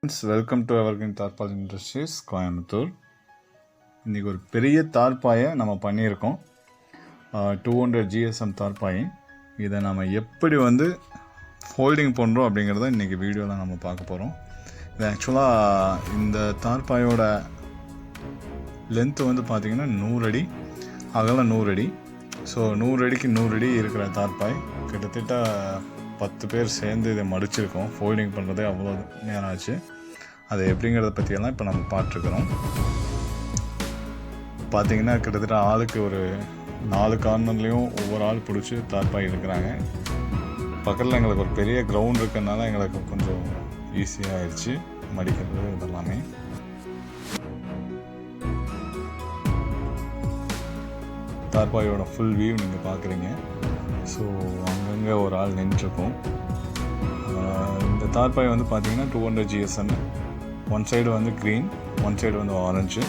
Welcome to Evergreen Tarpaulinindustries Coimbatore. இன்றைக்கி ஒரு பெரிய தார்பாயை நம்ம பண்ணியிருக்கோம். 200 GSM தார்பாயை. இதை நம்ம எப்படி ஃபோல்டிங் பண்ணுறோம் அப்படிங்கிறத இன்றைக்கி வீடியோவில் நம்ம பார்க்க போகிறோம். இது ஆக்சுவலாக இந்த தார்பாயோட லென்த்து பார்த்திங்கன்னா 100 அடி, அகலம் 100 அடி. ஸோ 100 அடிக்கு 100 அடி இருக்கிற தார்பாய் கிட்டத்தட்ட 10 பேர் சேர்ந்து இதை மடிச்சிருக்கோம். ஃபோல்டிங் பண்ணுறதே அவ்வளோ நேரம் ஆச்சு. அது எப்படிங்கிறத பற்றியெல்லாம் இப்போ நம்ம பார்த்துருக்குறோம். பார்த்திங்கன்னா கிட்டத்தட்ட ஆளுக்கு ஒரு 4 கார்னர்லேயும் ஒவ்வொரு ஆள் பிடிச்சி தார்பாய் இருக்கிறாங்க. பக்கத்தில் எங்களுக்கு ஒரு பெரிய கிரவுண்ட் இருக்கிறதுனால எங்களுக்கு கொஞ்சம் ஈஸியாக ஆயிடுச்சு மடிக்கிறது இதெல்லாமே. தார்பாயோட ஃபுல் வியூ நீங்கள் பார்க்குறீங்க. ஸோ அங்கங்கே ஒரு ஆள் நின்றுருக்கோம். இந்த தார்பாய் பார்த்திங்கன்னா 200 GSM. One side green, one side orange,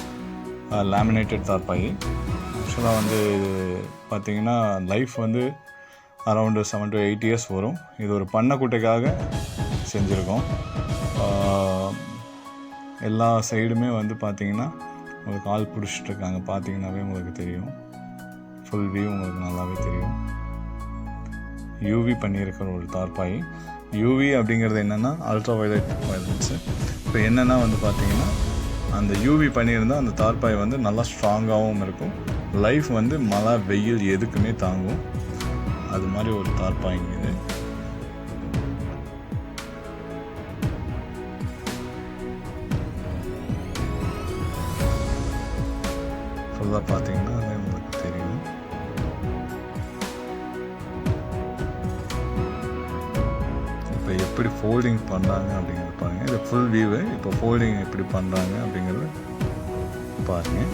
laminated தார்பாய். ஆக்சுவலாக இது பார்த்திங்கன்னா லைஃப் அரௌண்டு 7 to 8 years வரும். இது ஒரு பண்ணைக்குட்டைக்காக செஞ்சுருக்கோம். எல்லா சைடுமே பார்த்திங்கன்னா உங்களுக்கு ஆள் பிடிச்சிட்ருக்காங்க. பார்த்திங்கனாவே உங்களுக்கு தெரியும், ஃபுல் வியூ உங்களுக்கு நல்லாவே தெரியும். யூவி பண்ணியிருக்கிற ஒரு தார்பாய். யூவி அப்படிங்கிறது என்னென்னா அல்ட்ரா வயலட்ஸு. இப்போ என்னென்னா பார்த்திங்கன்னா அந்த யூவி பண்ணியிருந்தால் அந்த தார்பாய் நல்லா ஸ்ட்ராங்காகவும் இருக்கும். லைஃப் மழை வெயில் எதுக்குமே தாங்கும். அது மாதிரி ஒரு தார்பாய்ங்க இது. ஃபுல்லாக பார்த்திங்கன்னா உங்களுக்கு தெரியும். இப்போ எப்படி ஃபோல்டிங் பண்ணுறாங்க அப்படிங்கிறது பாருங்கள். இது ஃபுல் வியூவு. இப்போ ஃபோல்டிங் எப்படி பண்ணுறாங்க அப்படிங்கிறது பாருங்கள்.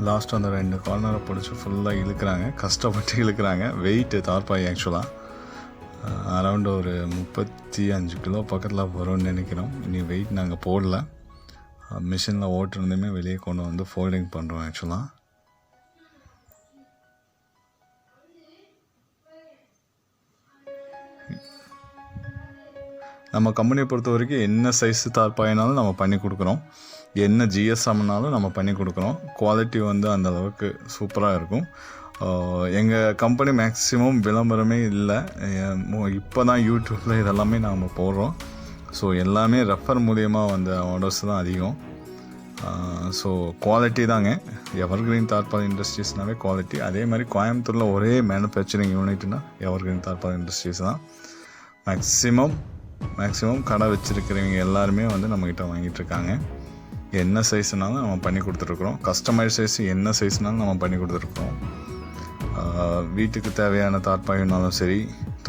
லாஸ்ட் அந்த 2 கார்னரை பிடிச்சி ஃபுல்லாக இழுக்கிறாங்க, கஷ்டப்பட்டு இழுக்கிறாங்க. வெயிட்டு தார்பாய் ஆக்சுவலாக அரௌண்டு ஒரு 35 கிலோ பக்கத்தில் வரும்னு நினைக்கிறோம். இனி வெயிட் நாங்கள் போடல, மிஷினில் ஓட்டுறதுமே வெளியே கொண்டு ஃபோல்டிங் பண்ணுறோம். ஆக்சுவலாக நம்ம கம்பெனியை பொறுத்த வரைக்கும் என்ன சைஸு தார்பாயினாலும் நம்ம பண்ணி கொடுக்குறோம். என்ன GSMனாலும் நம்ம பண்ணி கொடுக்குறோம். குவாலிட்டி அந்த அளவுக்கு சூப்பராக இருக்கும். எங்கள் கம்பெனி மேக்ஸிமம் விளம்பரமே இல்லை. இப்போ தான் யூடியூப்பில் இதெல்லாமே நாம் போடுறோம். ஸோ எல்லாமே ரெஃபர் மூலியமாக ஆர்டர்ஸ் தான் அதிகம். ஸோ குவாலிட்டி தாங்க. எவர்கிரீன் தார்பால் இண்டஸ்ட்ரீஸ்னாவே குவாலிட்டி. அதே மாதிரி கோயம்புத்தூரில் ஒரே மேனுஃபேக்சரிங் யூனிட்னா எவர்கிரீன் தார்பால் இண்டஸ்ட்ரீஸ் தான். மேக்ஸிமம் கடை வச்சுருக்கிறவங்க எல்லாருமே நம்மக்கிட்ட வாங்கிட்டுருக்காங்க. என்ன சைஸ்னாலும் நம்ம பண்ணி கொடுத்துட்ருக்குறோம். கஸ்டமைஸ் சைஸ் என்ன சைஸ்னாலும் நம்ம பண்ணி கொடுத்துருக்குறோம். வீட்டுக்கு தேவையான தார்பாயினாலும் சரி,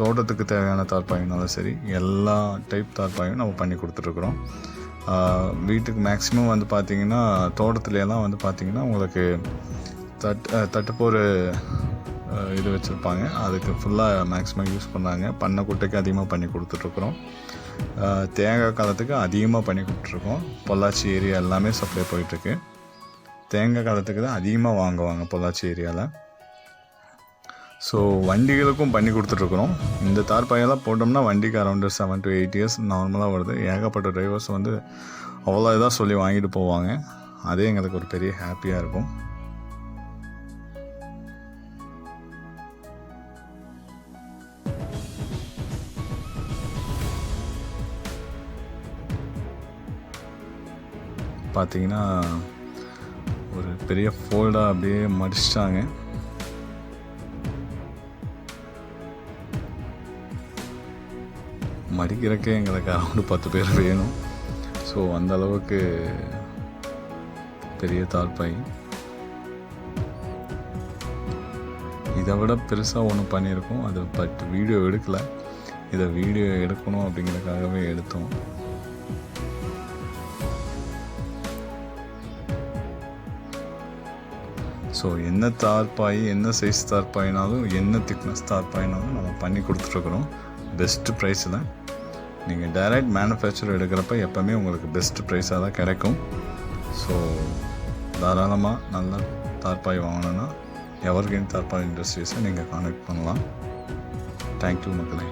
தோட்டத்துக்கு தேவையான தார்பாயினாலும் சரி, எல்லா டைப் தார்பாயும் நம்ம பண்ணி கொடுத்துட்ருக்குறோம். வீட்டுக்கு மேக்ஸிமம் பார்த்திங்கன்னா தோட்டத்துலையெல்லாம் பார்த்திங்கன்னா உங்களுக்கு தட்டுப்போர் இது வச்சுருப்பாங்க. அதுக்கு ஃபுல்லாக மேக்ஸிமம் யூஸ் பண்ணுறாங்க. பண்ணைக்குட்டைக்கு அதிகமாக பண்ணி கொடுத்துட்ருக்குறோம். தேங்காய் காலத்துக்கு அதிகமாக பண்ணி கொடுத்துருக்கோம். பொள்ளாச்சி ஏரியா எல்லாமே சப்ளை போயிட்டுருக்கு. தேங்காய் காலத்துக்கு தான் அதிகமாக வாங்குவாங்க பொள்ளாச்சி ஏரியாவில். ஸோ வண்டிகளுக்கும் பண்ணி கொடுத்துட்ருக்குறோம். இந்த தார்பாயெல்லாம் போட்டோம்னா வண்டிக்கு அரௌண்டு 7 to 8 years நார்மலாக வருது. ஏகப்பட்ட டிரைவர்ஸ் அவ்வளோ இதாக சொல்லி வாங்கிட்டு போவாங்க. அதே எங்களுக்கு ஒரு பெரிய ஹாப்பியாக இருக்கும். பார்த்திங்கன்னா ஒரு பெரிய ஃபோல்டாக அப்படியே மடிச்சிட்டாங்க. மடிக்கிறக்கே எங்களுக்கு அரௌண்டு 10 பேர் வேணும். ஸோ அந்தளவுக்கு பெரிய தார்பாய். இதை விட பெருசாக ஒன்று பண்ணியிருக்கோம். அது பட் வீடியோ எடுக்கலை. இதை வீடியோ எடுக்கணும் அப்படிங்கிறதுக்காகவே எடுத்தோம். ஸோ ஸோ என்ன தார்பாய், என்ன சைஸ் தார்பாயினாலும், என்ன திக்னஸ் தார்பாயினாலும் நம்ம பண்ணி கொடுத்துட்ருக்குறோம் பெஸ்ட்டு ப்ரைஸில். நீங்கள் டைரக்ட் மேனுஃபேக்சர் எடுக்கிறப்ப எப்போவுமே உங்களுக்கு பெஸ்ட்டு ப்ரைஸாக தான் கிடைக்கும். ஸோ தாராளமாக நல்ல தார்பாய் வாங்கணுன்னா எவர்கிரீன் தார்பாலின் இண்டஸ்ட்ரீஸை நீங்கள் கான்டாக்ட் பண்ணலாம். தேங்க்யூ மக்களே.